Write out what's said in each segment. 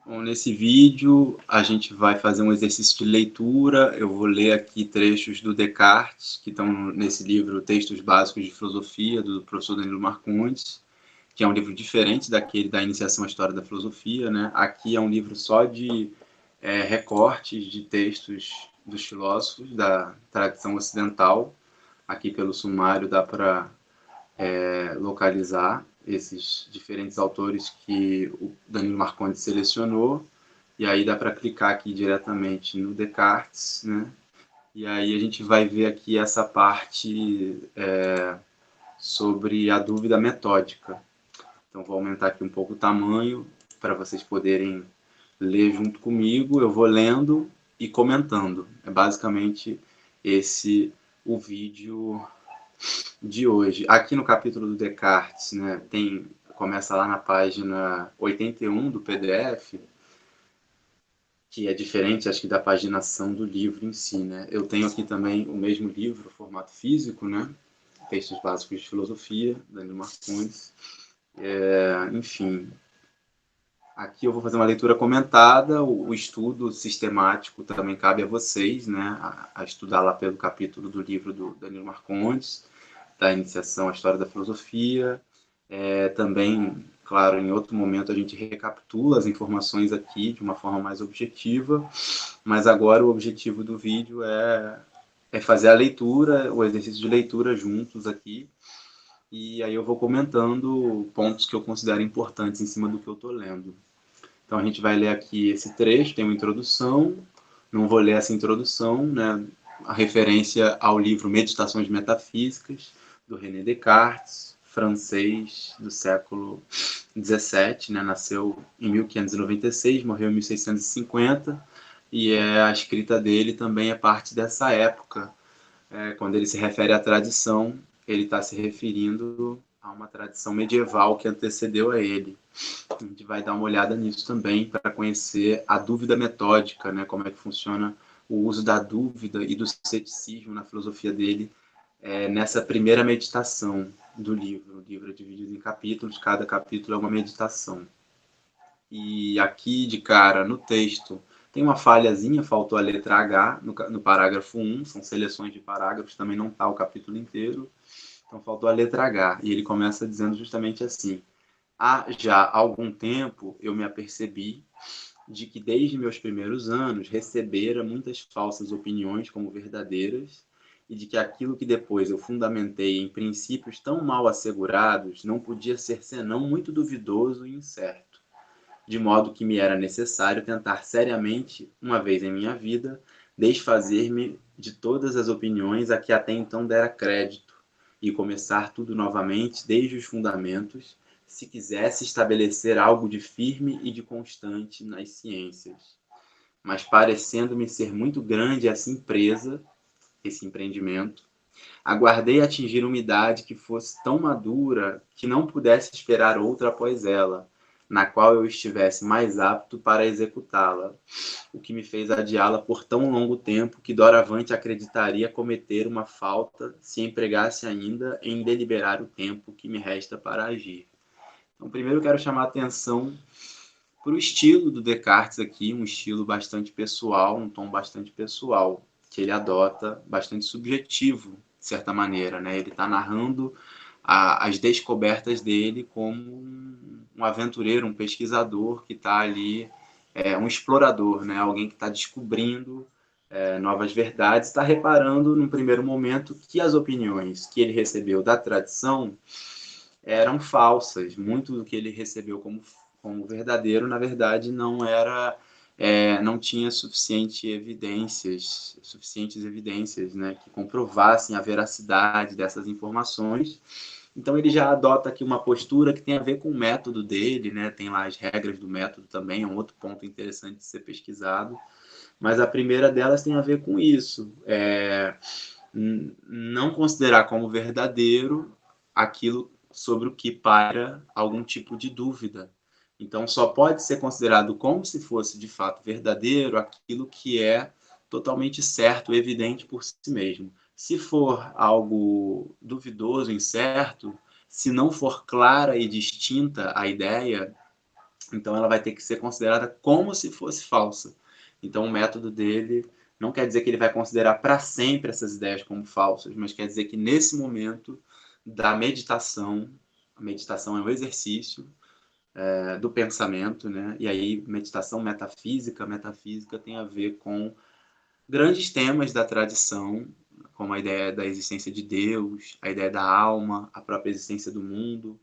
Bom, nesse vídeo a gente vai fazer um exercício de leitura. Eu vou ler aqui trechos do Descartes, que estão nesse livro Textos Básicos de Filosofia, do professor Danilo Marcondes, que é um livro diferente daquele da Iniciação à História da Filosofia, né? Aqui é um livro só de recortes de textos dos filósofos da tradição ocidental. Aqui pelo sumário dá para localizar esses diferentes autores que o Danilo Marcondes selecionou, e aí dá para clicar aqui diretamente no Descartes, né? E aí a gente vai ver aqui essa parte sobre a dúvida metódica. Então vou aumentar aqui um pouco o tamanho para vocês poderem ler junto comigo. Eu vou lendo e comentando. É basicamente esse o vídeo de hoje. Aqui no capítulo do Descartes, né, começa lá na página 81 do PDF, que é diferente, acho que, da paginação do livro em si, né? Eu tenho aqui também o mesmo livro, formato físico, né? Textos Básicos de Filosofia, Danilo Marcondes. Enfim, aqui eu vou fazer uma leitura comentada, o estudo sistemático também cabe a vocês, né? A estudar lá pelo capítulo do livro do Danilo Marcondes, da Iniciação à História da Filosofia. Também, claro, em outro momento a gente recapitula as informações aqui de uma forma mais objetiva, mas agora o objetivo do vídeo é fazer a leitura, o exercício de leitura juntos aqui, e aí eu vou comentando pontos que eu considero importantes em cima do que eu estou lendo. Então a gente vai ler aqui esse trecho, tem uma introdução, não vou ler essa introdução, né? A referência ao livro Meditações Metafísicas, do René Descartes, francês do século XVII, né? Nasceu em 1596, morreu em 1650, e a escrita dele também é parte dessa época. Quando ele se refere à tradição, ele está se referindo a uma tradição medieval que antecedeu a ele. A gente vai dar uma olhada nisso também para conhecer a dúvida metódica, né? Como é que funciona o uso da dúvida e do ceticismo na filosofia dele, nessa primeira meditação do livro. O livro é dividido em capítulos, cada capítulo é uma meditação. E aqui, de cara, no texto, tem uma falhazinha, faltou a letra H no parágrafo 1, são seleções de parágrafos, também não está o capítulo inteiro, então faltou a letra H. E ele começa dizendo justamente assim: há já algum tempo eu me apercebi de que desde meus primeiros anos recebera muitas falsas opiniões como verdadeiras, e de que aquilo que depois eu fundamentei em princípios tão mal assegurados não podia ser senão muito duvidoso e incerto, de modo que me era necessário tentar seriamente, uma vez em minha vida, desfazer-me de todas as opiniões a que até então dera crédito, e começar tudo novamente desde os fundamentos, se quisesse estabelecer algo de firme e de constante nas ciências. Mas parecendo-me ser muito grande essa empresa, esse empreendimento, aguardei atingir uma idade que fosse tão madura que não pudesse esperar outra após ela, na qual eu estivesse mais apto para executá-la, o que me fez adiá-la por tão longo tempo que doravante acreditaria cometer uma falta se empregasse ainda em deliberar o tempo que me resta para agir. Então, primeiro eu quero chamar a atenção para o estilo do Descartes aqui, um estilo bastante pessoal, um tom bastante pessoal, que ele adota, bastante subjetivo, de certa maneira, né? Ele está narrando as descobertas dele como um aventureiro, um pesquisador que está ali, um explorador, né? Alguém que está descobrindo novas verdades, está reparando, num primeiro momento, que as opiniões que ele recebeu da tradição eram falsas. Muito do que ele recebeu como verdadeiro, na verdade, não tinha suficientes evidências, né, que comprovassem a veracidade dessas informações. Então ele já adota aqui uma postura que tem a ver com o método dele, né? Tem lá as regras do método também, é um outro ponto interessante de ser pesquisado. Mas a primeira delas tem a ver com isso, não considerar como verdadeiro aquilo sobre o que paira algum tipo de dúvida. Então, só pode ser considerado como se fosse de fato verdadeiro aquilo que é totalmente certo, evidente por si mesmo. Se for algo duvidoso, incerto, se não for clara e distinta a ideia, Então ela vai ter que ser considerada como se fosse falsa. Então o método dele não quer dizer que ele vai considerar para sempre essas ideias como falsas, mas quer dizer que nesse momento da meditação, a meditação é um exercício do pensamento, né? E aí meditação metafísica tem a ver com grandes temas da tradição, como a ideia da existência de Deus, a ideia da alma, a própria existência do mundo,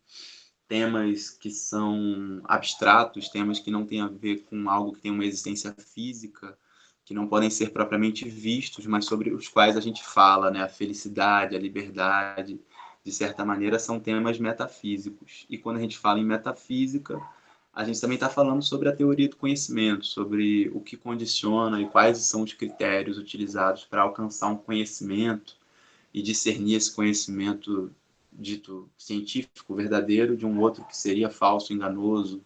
temas que são abstratos, temas que não têm a ver com algo que tem uma existência física, que não podem ser propriamente vistos, mas sobre os quais a gente fala, né? A felicidade, a liberdade, de certa maneira, são temas metafísicos. E quando a gente fala em metafísica, a gente também está falando sobre a teoria do conhecimento, sobre o que condiciona e quais são os critérios utilizados para alcançar um conhecimento e discernir esse conhecimento dito científico, verdadeiro, de um outro que seria falso, enganoso,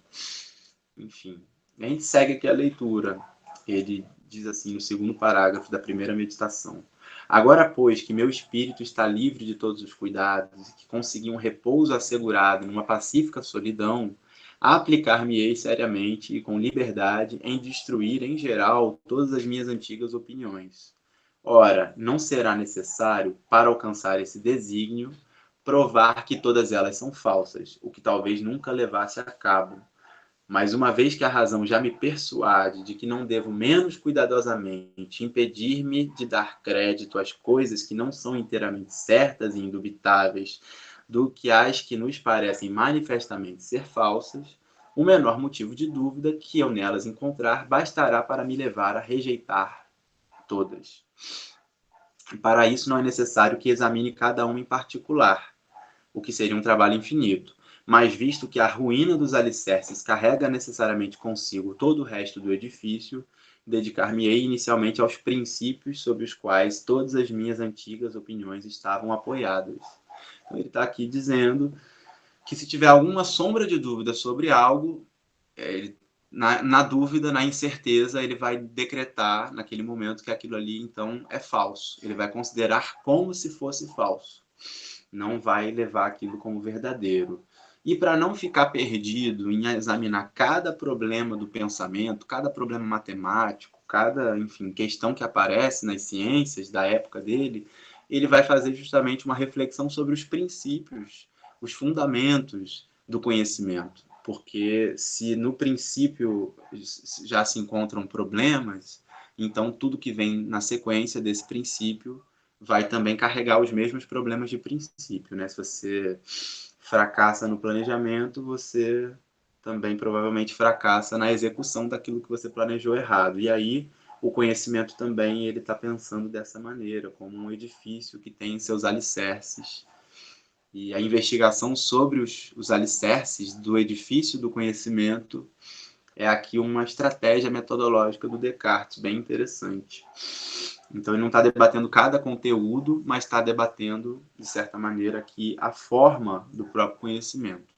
enfim. A gente segue aqui a leitura. Ele diz assim no segundo parágrafo da primeira meditação: agora, pois, que meu espírito está livre de todos os cuidados e que consegui um repouso assegurado numa pacífica solidão, aplicar-me-ei seriamente e com liberdade em destruir, em geral, todas as minhas antigas opiniões. Ora, não será necessário, para alcançar esse desígnio, provar que todas elas são falsas, o que talvez nunca levasse a cabo. Mas uma vez que a razão já me persuade de que não devo menos cuidadosamente impedir-me de dar crédito às coisas que não são inteiramente certas e indubitáveis do que as que nos parecem manifestamente ser falsas, o menor motivo de dúvida que eu nelas encontrar bastará para me levar a rejeitar todas. Para isso não é necessário que examine cada uma em particular, o que seria um trabalho infinito. Mas visto que a ruína dos alicerces carrega necessariamente consigo todo o resto do edifício, dedicar-me-ei inicialmente aos princípios sobre os quais todas as minhas antigas opiniões estavam apoiadas. Então ele está aqui dizendo que se tiver alguma sombra de dúvida sobre algo, ele, na dúvida, na incerteza, ele vai decretar naquele momento que aquilo ali então é falso. Ele vai considerar como se fosse falso. Não vai levar aquilo como verdadeiro. E para não ficar perdido em examinar cada problema do pensamento, cada problema matemático, cada, enfim, questão que aparece nas ciências da época dele, ele vai fazer justamente uma reflexão sobre os princípios, os fundamentos do conhecimento. Porque se no princípio já se encontram problemas, então tudo que vem na sequência desse princípio vai também carregar os mesmos problemas de princípio, né? Se você fracassa no planejamento, você também provavelmente fracassa na execução daquilo que você planejou errado. E aí o conhecimento também ele está pensando dessa maneira, como um edifício que tem seus alicerces. E a investigação sobre os alicerces do edifício do conhecimento é aqui uma estratégia metodológica do Descartes, bem interessante. Então ele não está debatendo cada conteúdo, mas está debatendo, de certa maneira, aqui a forma do próprio conhecimento.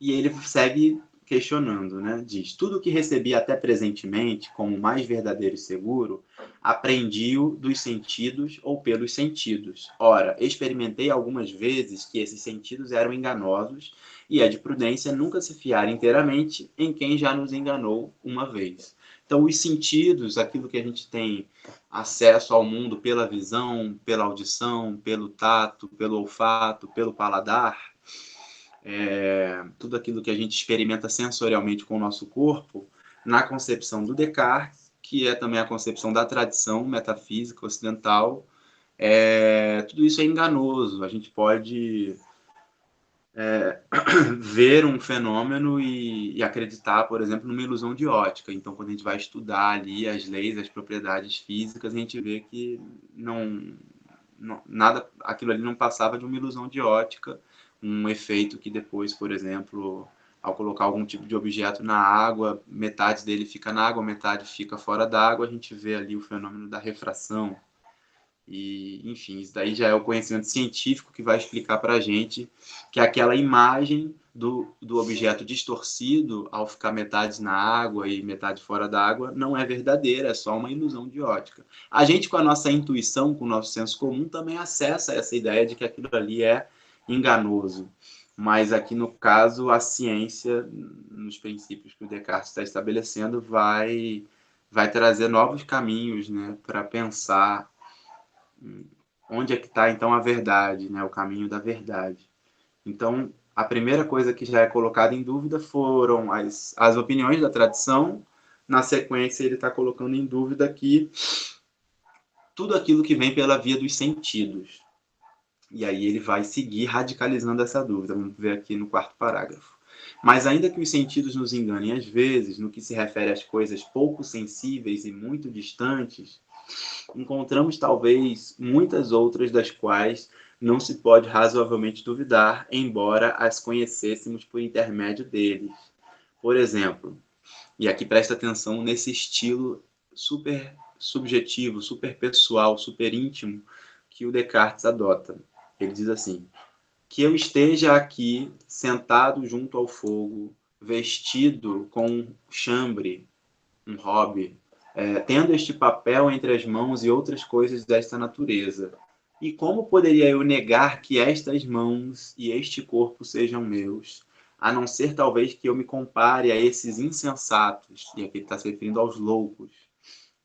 E ele segue questionando, né? Diz: tudo o que recebi até presentemente como mais verdadeiro e seguro, aprendi-o dos sentidos ou pelos sentidos. Ora, experimentei algumas vezes que esses sentidos eram enganosos e é de prudência nunca se fiar inteiramente em quem já nos enganou uma vez. Então, os sentidos, aquilo que a gente tem acesso ao mundo pela visão, pela audição, pelo tato, pelo olfato, pelo paladar, tudo aquilo que a gente experimenta sensorialmente com o nosso corpo, na concepção do Descartes, que é também a concepção da tradição metafísica ocidental, tudo isso é enganoso. A gente pode ver um fenômeno e acreditar, por exemplo, numa ilusão de ótica. Então, quando a gente vai estudar ali as leis, as propriedades físicas, a gente vê que nada, aquilo ali não passava de uma ilusão de ótica, um efeito que depois, por exemplo, ao colocar algum tipo de objeto na água, metade dele fica na água, metade fica fora d'água, a gente vê ali o fenômeno da refração. E, enfim, isso daí já é o conhecimento científico que vai explicar para a gente que aquela imagem do objeto distorcido ao ficar metade na água e metade fora da água não é verdadeira, é só uma ilusão de ótica. A gente, com a nossa intuição, com o nosso senso comum, também acessa essa ideia de que aquilo ali é enganoso. Mas aqui no caso, a ciência nos princípios que o Descartes está estabelecendo, vai trazer novos caminhos, né, para pensar onde é que está, então, a verdade, né, o caminho da verdade. Então, a primeira coisa que já é colocada em dúvida foram as opiniões da tradição. Na sequência, ele está colocando em dúvida aqui tudo aquilo que vem pela via dos sentidos. E aí ele vai seguir radicalizando essa dúvida. Vamos ver aqui no quarto parágrafo. Mas ainda que os sentidos nos enganem às vezes, no que se refere às coisas pouco sensíveis e muito distantes, encontramos talvez muitas outras das quais não se pode razoavelmente duvidar, embora as conhecêssemos por intermédio deles. Por exemplo, e aqui presta atenção nesse estilo super subjetivo, super pessoal, super íntimo que o Descartes adota. Ele diz assim: que eu esteja aqui sentado junto ao fogo, vestido com um chambre, um robe, tendo este papel entre as mãos e outras coisas desta natureza. E como poderia eu negar que estas mãos e este corpo sejam meus, a não ser talvez que eu me compare a esses insensatos, e aqui ele está se referindo aos loucos,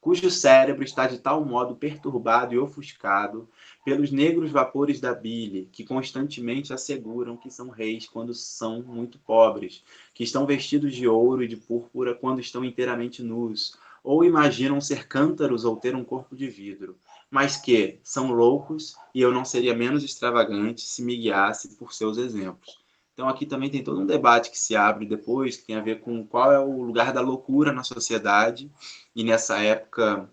cujo cérebro está de tal modo perturbado e ofuscado pelos negros vapores da bile, que constantemente asseguram que são reis quando são muito pobres, que estão vestidos de ouro e de púrpura quando estão inteiramente nus, ou imaginam ser cântaros ou ter um corpo de vidro, mas que são loucos e eu não seria menos extravagante se me guiasse por seus exemplos. Então aqui também tem todo um debate que se abre depois, que tem a ver com qual é o lugar da loucura na sociedade, e nessa época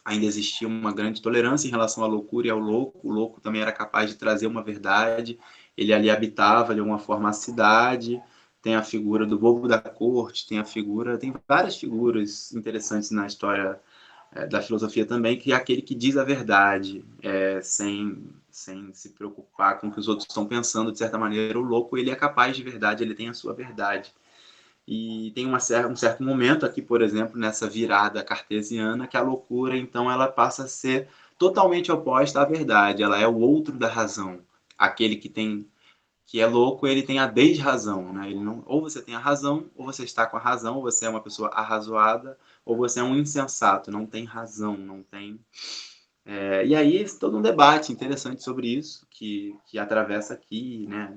ainda existia uma grande tolerância em relação à loucura e ao louco. O louco também era capaz de trazer uma verdade. Ele ali habitava de alguma forma a cidade. Tem a figura do bobo da corte, tem várias figuras interessantes na história da filosofia também, que é aquele que diz a verdade, sem se preocupar com o que os outros estão pensando. De certa maneira, o louco ele é capaz de verdade, ele tem a sua verdade. E tem um certo momento aqui, por exemplo, nessa virada cartesiana, que a loucura, então, ela passa a ser totalmente oposta à verdade. Ela é o outro da razão. Aquele que é louco, ele tem a desrazão, né? Ele não, ou você tem a razão, ou você está com a razão, ou você é uma pessoa arrazoada, ou você é um insensato, não tem razão, não tem... e aí, todo um debate interessante sobre isso, que atravessa aqui, né?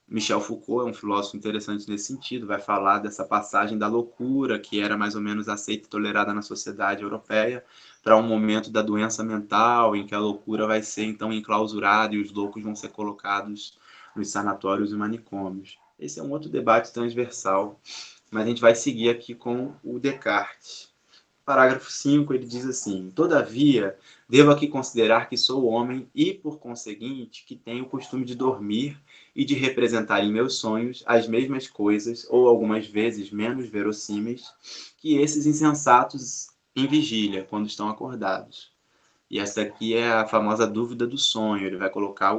Michel Foucault é um filósofo interessante nesse sentido, vai falar dessa passagem da loucura, que era mais ou menos aceita e tolerada na sociedade europeia, para um momento da doença mental, em que a loucura vai ser então enclausurada e os loucos vão ser colocados nos sanatórios e manicômios. Esse é um outro debate transversal, mas a gente vai seguir aqui com o Descartes. Parágrafo 5, ele diz assim: todavia, devo aqui considerar que sou homem e, por conseguinte, que tenho o costume de dormir e de representar em meus sonhos as mesmas coisas, ou algumas vezes menos verossímeis, que esses insensatos em vigília, quando estão acordados. E essa aqui é a famosa dúvida do sonho. Ele vai colocar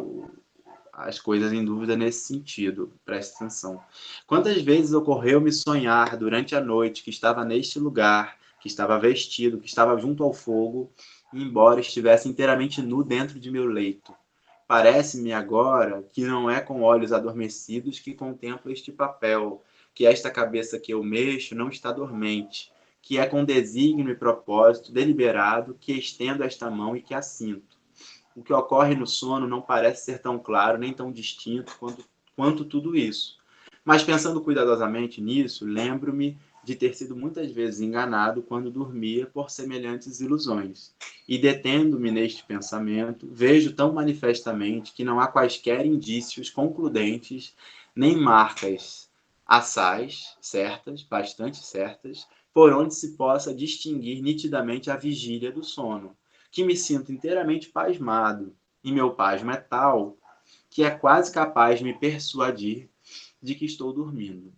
as coisas em dúvida nesse sentido. Preste atenção. Quantas vezes ocorreu-me sonhar durante a noite que estava neste lugar, que estava vestido, que estava junto ao fogo, embora estivesse inteiramente nu dentro de meu leito. Parece-me agora que não é com olhos adormecidos que contemplo este papel, que esta cabeça que eu mexo não está dormente, que é com desígnio e propósito deliberado que estendo esta mão e que a sinto. O que ocorre no sono não parece ser tão claro nem tão distinto quanto tudo isso. Mas pensando cuidadosamente nisso, lembro-me de ter sido muitas vezes enganado quando dormia por semelhantes ilusões. E detendo-me neste pensamento, vejo tão manifestamente que não há quaisquer indícios concludentes, nem marcas assaz, certas, bastante certas, por onde se possa distinguir nitidamente a vigília do sono, que me sinto inteiramente pasmado, e meu pasmo é tal que é quase capaz de me persuadir de que estou dormindo.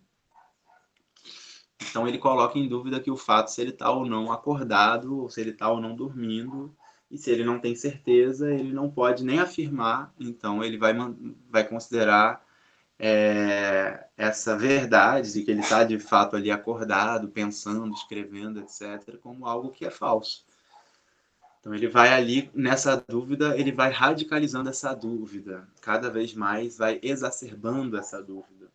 Então ele coloca em dúvida que o fato se ele está ou não acordado, ou se ele está ou não dormindo, e se ele não tem certeza, ele não pode nem afirmar, então ele vai considerar essa verdade de que ele está de fato ali acordado, pensando, escrevendo, etc., como algo que é falso. Então ele vai ali, nessa dúvida, ele vai radicalizando essa dúvida, cada vez mais vai exacerbando essa dúvida.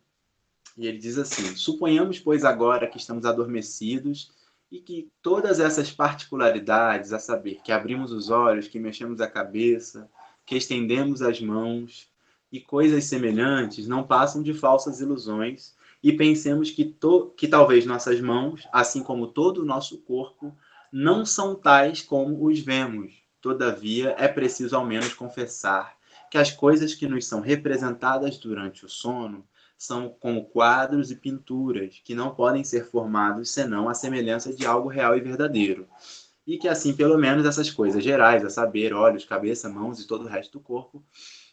E ele diz assim: suponhamos, pois, agora que estamos adormecidos e que todas essas particularidades, a saber, que abrimos os olhos, que mexemos a cabeça, que estendemos as mãos e coisas semelhantes, não passam de falsas ilusões, e pensemos que talvez nossas mãos, assim como todo o nosso corpo, não são tais como os vemos. Todavia, é preciso ao menos confessar que as coisas que nos são representadas durante o sono são como quadros e pinturas que não podem ser formados senão à semelhança de algo real e verdadeiro. E que assim, pelo menos essas coisas gerais, a saber, olhos, cabeça, mãos e todo o resto do corpo,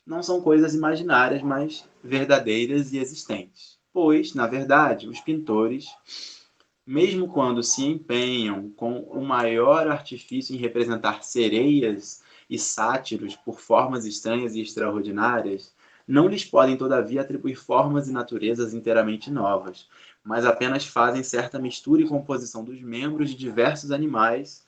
não são coisas imaginárias, mas verdadeiras e existentes. Pois, na verdade, os pintores, mesmo quando se empenham com o maior artifício em representar sereias e sátiros por formas estranhas e extraordinárias, não lhes podem, todavia, atribuir formas e naturezas inteiramente novas, mas apenas fazem certa mistura e composição dos membros de diversos animais,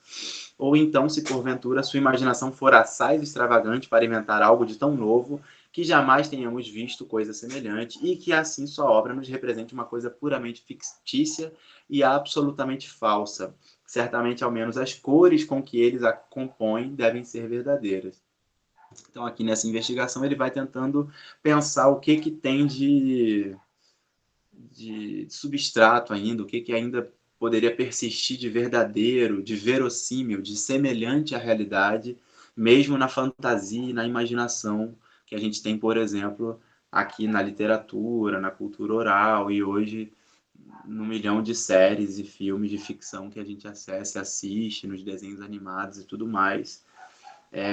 ou então, se porventura sua imaginação for assaz e extravagante para inventar algo de tão novo que jamais tenhamos visto coisa semelhante, e que assim sua obra nos represente uma coisa puramente fictícia e absolutamente falsa. Certamente, ao menos, as cores com que eles a compõem devem ser verdadeiras. Então, aqui nessa investigação, ele vai tentando pensar o que tem de substrato ainda, o que ainda poderia persistir de verdadeiro, de verossímil, de semelhante à realidade, mesmo na fantasia e na imaginação que a gente tem, por exemplo, aqui na literatura, na cultura oral e hoje no milhão de séries e filmes de ficção que a gente acessa e assiste, nos desenhos animados e tudo mais.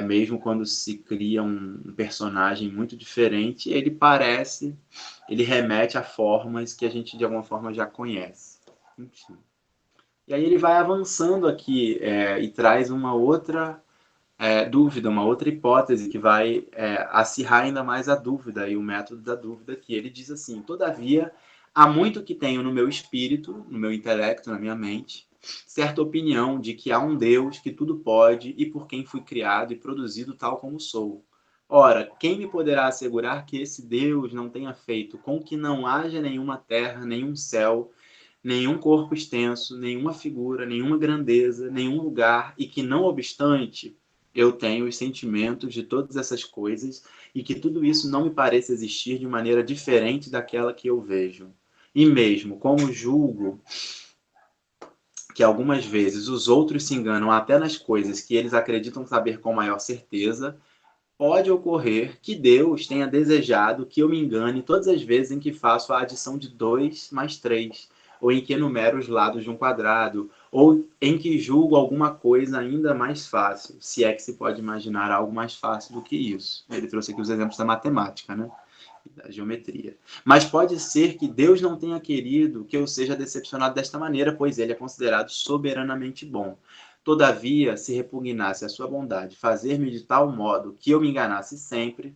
Mesmo quando se cria um personagem muito diferente, ele remete a formas que a gente de alguma forma já conhece. Enfim. E aí ele vai avançando aqui e traz uma outra dúvida, uma outra hipótese que vai acirrar ainda mais a dúvida e o método da dúvida, que ele diz assim: todavia, há muito que tenho no meu espírito, no meu intelecto, na minha mente, certa opinião de que há um Deus que tudo pode e por quem fui criado e produzido tal como sou. Ora, quem me poderá assegurar que esse Deus não tenha feito com que não haja nenhuma terra, nenhum céu, nenhum corpo extenso, nenhuma figura, nenhuma grandeza, nenhum lugar, e que, não obstante, eu tenho os sentimentos de todas essas coisas e que tudo isso não me parece existir de maneira diferente daquela que eu vejo. E mesmo como julgo que algumas vezes os outros se enganam até nas coisas que eles acreditam saber com maior certeza, pode ocorrer que Deus tenha desejado que eu me engane todas as vezes em que faço a adição de 2 mais 3, ou em que enumero os lados de um quadrado, ou em que julgo alguma coisa ainda mais fácil, se é que se pode imaginar algo mais fácil do que isso. Ele trouxe aqui os exemplos da matemática, né? Da geometria. Mas pode ser que Deus não tenha querido que eu seja decepcionado desta maneira, pois ele é considerado soberanamente bom. Todavia, se repugnasse a sua bondade fazer-me de tal modo que eu me enganasse sempre,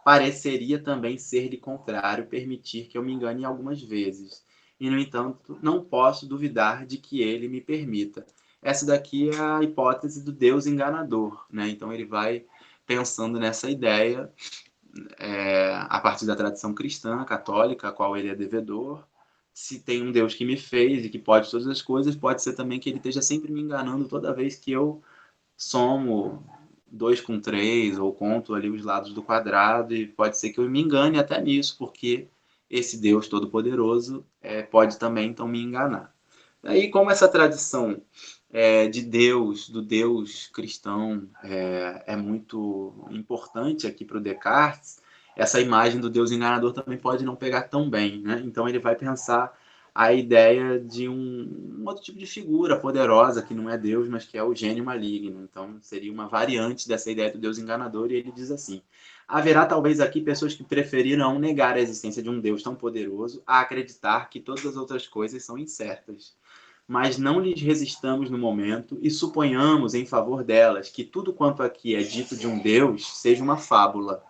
pareceria também ser-lhe contrário permitir que eu me engane algumas vezes. E, no entanto, não posso duvidar de que ele me permita. Essa daqui é a hipótese do Deus enganador, né? Então ele vai pensando nessa ideia a partir da tradição cristã, católica, a qual ele é devedor. Se tem um Deus que me fez e que pode todas as coisas, pode ser também que ele esteja sempre me enganando toda vez que eu somo 2 com 3 ou conto ali os lados do quadrado, e pode ser que eu me engane até nisso, porque esse Deus Todo-Poderoso pode também então me enganar. Aí, como essa tradição de Deus, do Deus cristão, é muito importante aqui para o Descartes, essa imagem do Deus enganador também pode não pegar tão bem, né? Então ele vai pensar a ideia de um outro tipo de figura poderosa, que não é Deus, mas que é o gênio maligno. Então seria uma variante dessa ideia do Deus enganador, e ele diz assim: haverá talvez aqui pessoas que preferirão negar a existência de um Deus tão poderoso a acreditar que todas as outras coisas são incertas. Mas não lhes resistamos no momento e suponhamos em favor delas que tudo quanto aqui é dito de um Deus seja uma fábula.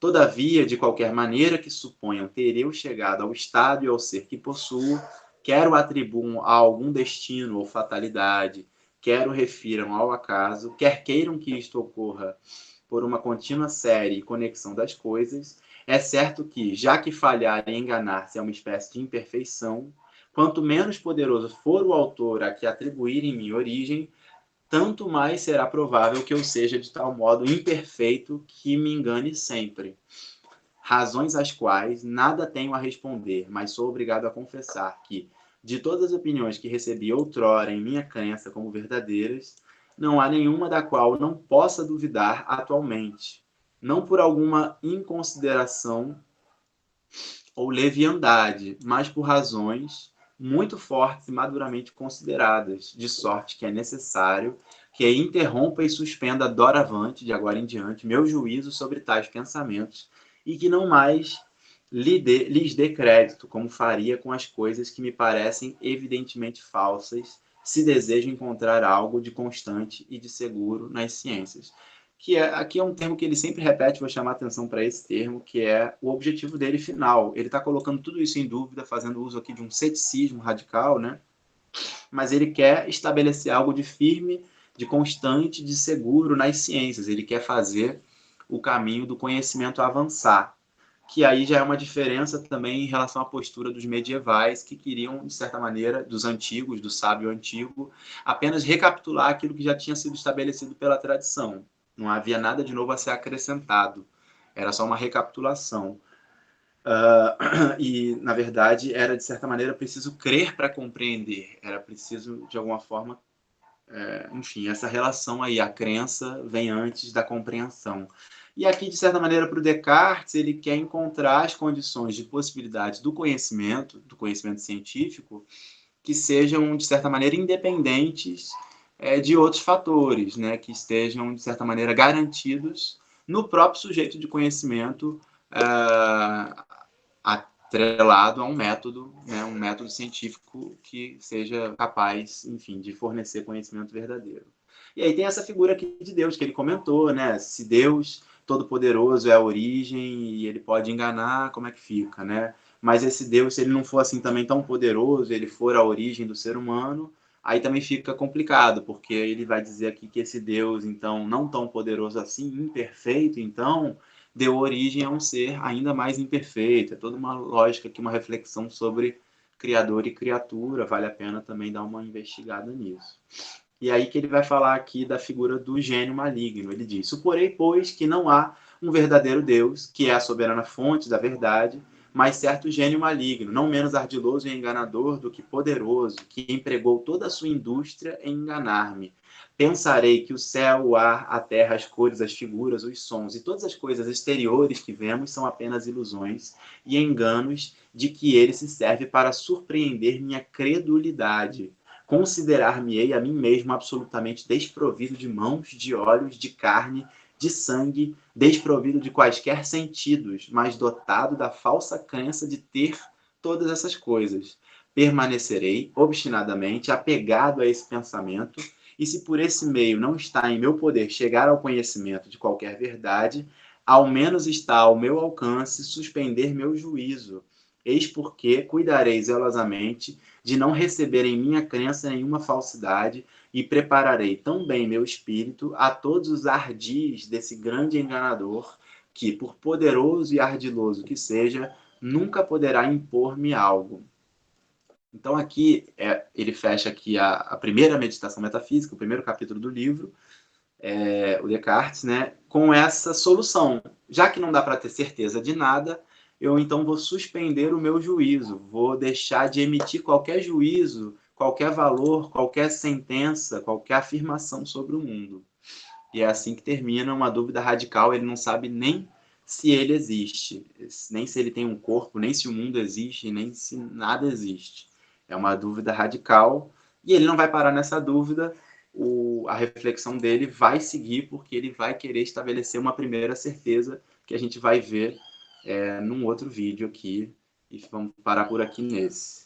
Todavia, de qualquer maneira que suponham ter eu chegado ao estado e ao ser que possuo, quer o atribuam a algum destino ou fatalidade, quer o refiram ao acaso, quer queiram que isto ocorra por uma contínua série e conexão das coisas, É certo que, já que falhar e enganar-se é uma espécie de imperfeição, quanto menos poderoso for o autor a que atribuir em mim origem, tanto mais será provável que eu seja de tal modo imperfeito que me engane sempre. Razões às quais nada tenho a responder, mas sou obrigado a confessar que, de todas as opiniões que recebi outrora em minha crença como verdadeiras, não há nenhuma da qual não possa duvidar atualmente, não por alguma inconsideração ou leviandade, mas por razões muito fortes e maduramente consideradas, de sorte que é necessário que interrompa e suspenda doravante, de agora em diante, meu juízo sobre tais pensamentos, e que não mais lhes dê crédito, como faria com as coisas que me parecem evidentemente falsas, se desejo encontrar algo de constante e de seguro nas ciências. Aqui é um termo que ele sempre repete, vou chamar a atenção para esse termo, que é o objetivo dele final. Ele está colocando tudo isso em dúvida, fazendo uso aqui de um ceticismo radical, né? Mas ele quer estabelecer algo de firme, de constante, de seguro nas ciências. Ele quer fazer o caminho do conhecimento avançar, que aí já é uma diferença também em relação à postura dos medievais, que queriam, de certa maneira, dos antigos, do sábio antigo, apenas recapitular aquilo que já tinha sido estabelecido pela tradição. Não havia nada de novo a ser acrescentado. Era só uma recapitulação. E, na verdade, era, de certa maneira, preciso crer para compreender. Era preciso, de alguma forma, enfim, essa relação aí, a crença vem antes da compreensão. E aqui, de certa maneira, para o Descartes, ele quer encontrar as condições de possibilidade do conhecimento científico, que sejam, de certa maneira, independentes de outros fatores, né, que estejam, de certa maneira, garantidos no próprio sujeito de conhecimento, atrelado a um método, né, um método científico que seja capaz, enfim, de fornecer conhecimento verdadeiro. E aí tem essa figura aqui de Deus que ele comentou, né? Se Deus Todo-Poderoso é a origem e ele pode enganar, como é que fica, né? Mas esse Deus, se ele não for assim também tão poderoso, ele for a origem do ser humano, aí também fica complicado, porque ele vai dizer aqui que esse Deus, então, não tão poderoso assim, imperfeito, então, deu origem a um ser ainda mais imperfeito. É toda uma lógica aqui, uma reflexão sobre criador e criatura, vale a pena também dar uma investigada nisso. E aí que ele vai falar aqui da figura do gênio maligno. Ele diz: suporei, pois, que não há um verdadeiro Deus, que é a soberana fonte da verdade, mas certo gênio maligno, não menos ardiloso e enganador do que poderoso, que empregou toda a sua indústria em enganar-me. Pensarei que o céu, o ar, a terra, as cores, as figuras, os sons e todas as coisas exteriores que vemos são apenas ilusões e enganos de que ele se serve para surpreender minha credulidade. Considerar-me-ei a mim mesmo absolutamente desprovido de mãos, de olhos, de carne, de sangue, desprovido de quaisquer sentidos, mas dotado da falsa crença de ter todas essas coisas. Permanecerei obstinadamente apegado a esse pensamento, e se por esse meio não está em meu poder chegar ao conhecimento de qualquer verdade, ao menos está ao meu alcance suspender meu juízo. Eis porque cuidarei zelosamente de não receber em minha crença nenhuma falsidade, e prepararei tão bem meu espírito a todos os ardis desse grande enganador, que, por poderoso e ardiloso que seja, nunca poderá impor-me algo. Então aqui, ele fecha aqui a primeira meditação metafísica, o primeiro capítulo do livro, o Descartes, né, com essa solução. Já que não dá para ter certeza de nada, eu então vou suspender o meu juízo, vou deixar de emitir qualquer juízo, qualquer valor, qualquer sentença, qualquer afirmação sobre o mundo. E é assim que termina uma dúvida radical, ele não sabe nem se ele existe, nem se ele tem um corpo, nem se o mundo existe, nem se nada existe. É uma dúvida radical, e ele não vai parar nessa dúvida, a reflexão dele vai seguir, porque ele vai querer estabelecer uma primeira certeza que a gente vai ver num outro vídeo aqui, e vamos parar por aqui nesse.